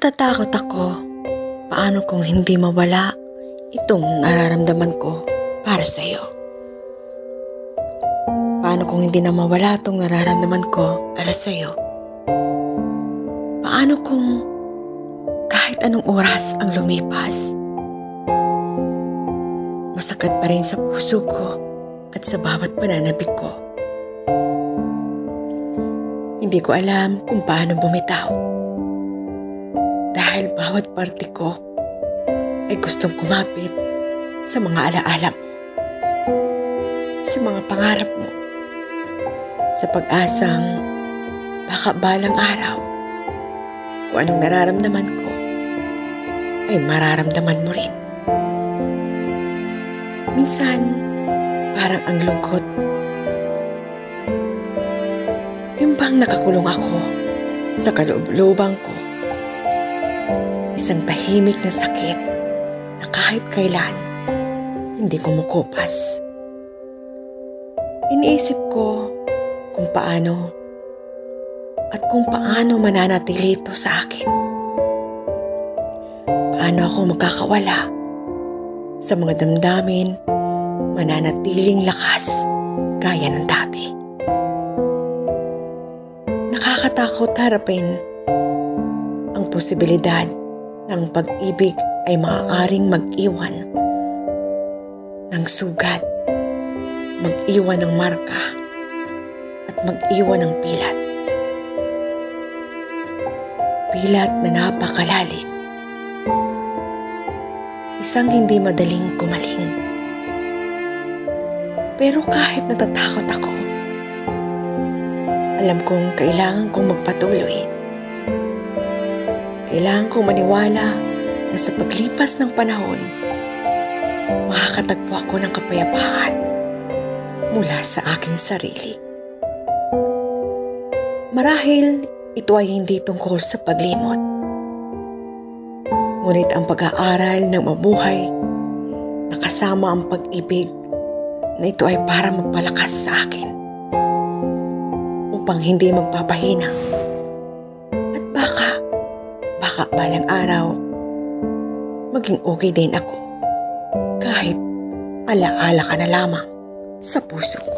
Natatakot ako. Paano kung hindi mawala itong nararamdaman ko para sa'yo? Paano kung hindi na mawala itong nararamdaman ko para sa'yo? Paano kung kahit anong oras ang lumipas, masakit pa rin sa puso ko at sa bawat pananabik ko? Hindi ko alam kung paano bumitaw. Dahil bawat parte ko ay gustong kumapit sa mga alaala mo, sa mga pangarap mo, sa pag-asang baka balang araw kung anong nararamdaman ko ay mararamdaman mo rin. Minsan, parang ang lungkot. Yung bang nakakulong ako sa kaloob-looban ko. Isang tahimik na sakit na kahit kailan hindi kumukupas. Iniisip ko kung paano mananatili ito sa akin. Paano ako makakawala sa mga damdamin mananatiling lakas gaya ng dati. Nakakatakot harapin ang posibilidad ng pag-ibig ay maaaring mag-iwan ng sugat, mag-iwan ng marka, at mag-iwan ng pilat. Pilat na napakalalim. Isang hindi madaling kumaling. Pero kahit natatakot ako, alam kong kailangan kong magpatuloy. Kailangan kong maniwala na sa paglipas ng panahon, makakatagpo ako ng kapayapaan mula sa aking sarili. Marahil ito ay hindi tungkol sa paglimot. Ngunit ang pag-aaral ng mabuhay na kasama ang pag-ibig na ito ay para magpalakas sa akin upang hindi magpapahinang. At baka balang araw maging okay din ako kahit alaala ka na lamang sa puso ko.